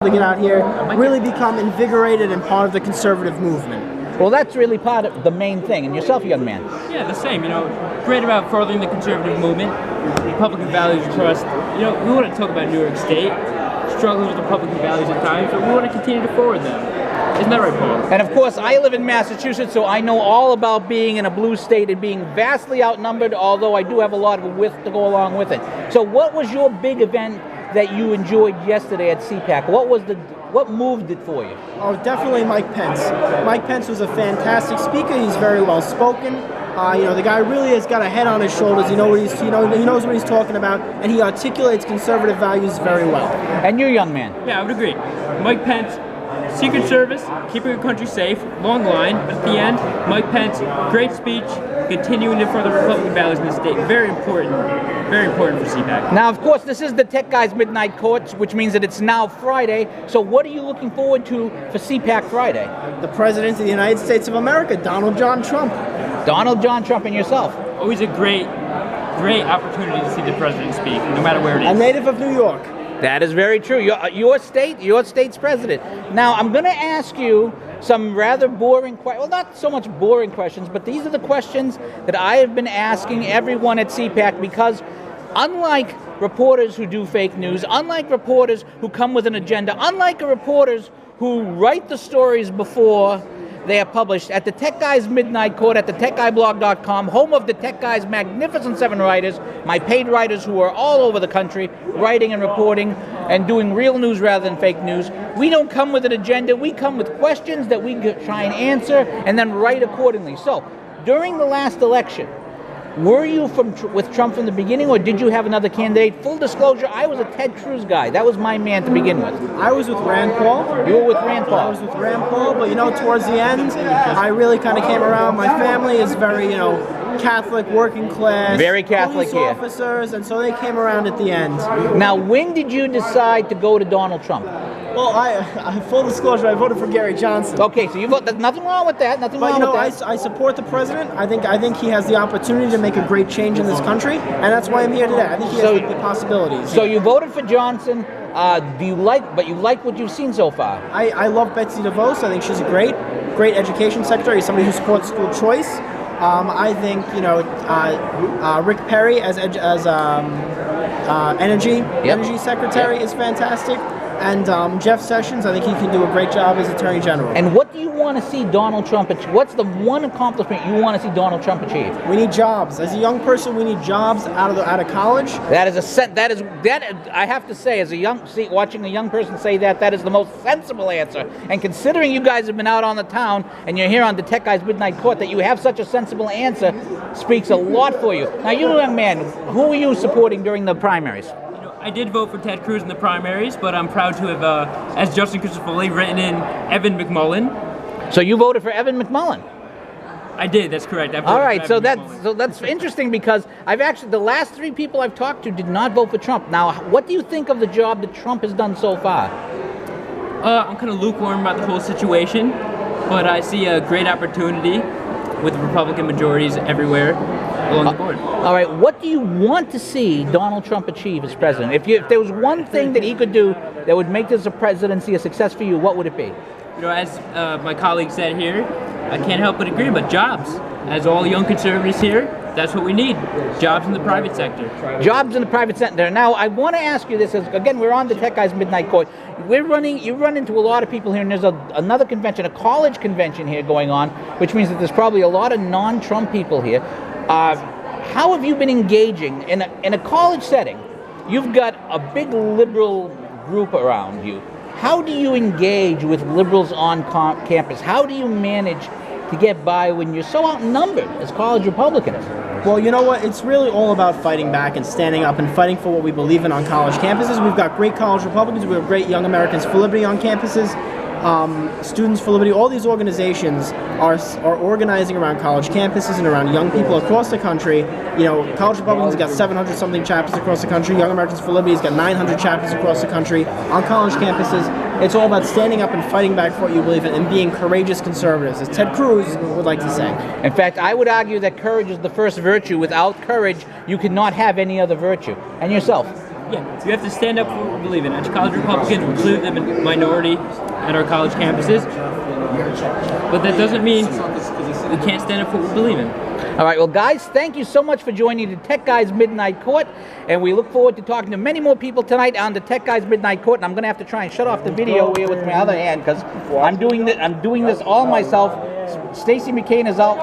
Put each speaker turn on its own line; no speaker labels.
to get out here, really become invigorated and part of the conservative movement.
Well, that's really part of the main thing. And yourself, young man?
Yeah, the same. Great about furthering the conservative movement, Republican values trust. We want to talk about New York State, struggles with Republican values at times, but we want to continue to forward them. Isn't that right, Paul?
And of course, I live in Massachusetts, so I know all about being in a blue state and being vastly outnumbered, although I do have a lot of width to go along with it. So what was your big event that you enjoyed yesterday at CPAC? What moved it for you?
Oh, definitely Mike Pence. Mike Pence was a fantastic speaker. He's very well spoken. The guy really has got a head on his shoulders. He knows what he's talking about, and he articulates conservative values very well.
And you, young man?
Yeah, I would agree. Mike Pence, Secret Service, keeping our country safe, long line, but at the end, Mike Pence, great speech, continuing to further Republican values in the state. Very important for CPAC.
Now, of course, this is the Tech Guy's Midnight Court, which means that it's now Friday. So what are you looking forward to for CPAC Friday?
The President of the United States of America, Donald John Trump.
Donald John Trump and yourself.
Always a great opportunity to see the President speak, no matter where it is.
A native of New York.
That is very true. Your state's president. Now, I'm going to ask you some rather boring questions. Well, not so much boring questions, but these are the questions that I have been asking everyone at CPAC because unlike reporters who do fake news, unlike reporters who come with an agenda, unlike reporters who write the stories before they are published, at the Tech Guy's Midnight Court at DaTechGuyblog.com, home of the Tech Guy's magnificent 7 writers, my paid writers who are all over the country, writing and reporting and doing real news rather than fake news. We don't come with an agenda. We come with questions that we try and answer and then write accordingly. So, during the last election, were you with Trump from the beginning, or did you have another candidate? Full disclosure, I was a Ted Cruz guy. That was my man to begin with.
I was with Rand Paul.
You were with Rand Paul.
I was with Rand Paul, but towards the end, I really kind of came around. My family is very, Catholic, working class.
Very Catholic
police
here.
officers, and so they came around at the end.
Now, when did you decide to go to Donald Trump?
Well, I full disclosure, I voted for Gary Johnson.
Okay, so you vote. There's nothing wrong with that. Nothing wrong with that.
I support the president. I think he has the opportunity to make a great change in this country, and that's why I'm here today. I think he has the possibilities.
So you voted for Johnson. Do you like what you've seen so far?
I love Betsy DeVos. I think she's a great education secretary. Somebody who supports school choice. I think Rick Perry as energy secretary is fantastic. And Jeff Sessions, I think he can do a great job as Attorney General.
And what do you want to see Donald Trump achieve? What's the one accomplishment you want to see Donald Trump achieve?
We need jobs. As a young person, we need jobs out of college.
That I have to say, watching a young person say that is the most sensible answer. And considering you guys have been out on the town and you're here on the Tech Guy's Midnight Court, that you have such a sensible answer speaks a lot for you. Now, you young man, who were you supporting during the primaries?
I did vote for Ted Cruz in the primaries, but I'm proud to have, as Justin Christopher Lee, written in Evan McMullin.
So you voted for Evan McMullin?
I did. That's correct.
All right. So that's interesting because the last 3 people I've talked to did not vote for Trump. Now, what do you think of the job that Trump has done so far?
I'm kind of lukewarm about the whole situation, but I see a great opportunity with Republican majorities everywhere along the board.
All right, what do you want to see Donald Trump achieve as president? If there was one thing that he could do that would make this presidency a success for you, what would it be?
As my colleague said here, I can't help but agree, but jobs. As all young conservatives here, that's what we need. Jobs in the private sector.
Jobs in the private sector. Now, I want to ask you this. Again, we're on the Tech Guy's Midnight Court. You run into a lot of people here, and there's another convention, a college convention here going on, which means that there's probably a lot of non-Trump people here. How have you been engaging in a college setting? You've got a big liberal group around you. How do you engage with liberals on campus? How do you manage to get by when you're so outnumbered as college Republicans?
Well, you know what? It's really all about fighting back and standing up and fighting for what we believe in on college campuses. We've got great college Republicans. We have great Young Americans for Liberty on campuses. Students for Liberty, all these organizations are organizing around college campuses and around young people across the country. College Republicans got 700-something chapters across the country. Young Americans for Liberty has got 900 chapters across the country on college campuses. It's all about standing up and fighting back for what you believe in and being courageous conservatives, as Ted Cruz would like to say.
In fact, I would argue that courage is the first virtue. Without courage, you could not have any other virtue. And yourself?
Yeah, you have to stand up for what we believe in. As college Republicans, we believe in the minority at our college campuses, but that doesn't mean we can't stand up for what we believe in.
All right, well, guys, thank you so much for joining the Tech Guys Midnight Court, and we look forward to talking to many more people tonight on the Tech Guys Midnight Court. And I'm going to have to try and shut off the video here with my other hand because I'm doing this all myself. Stacy McCain is out.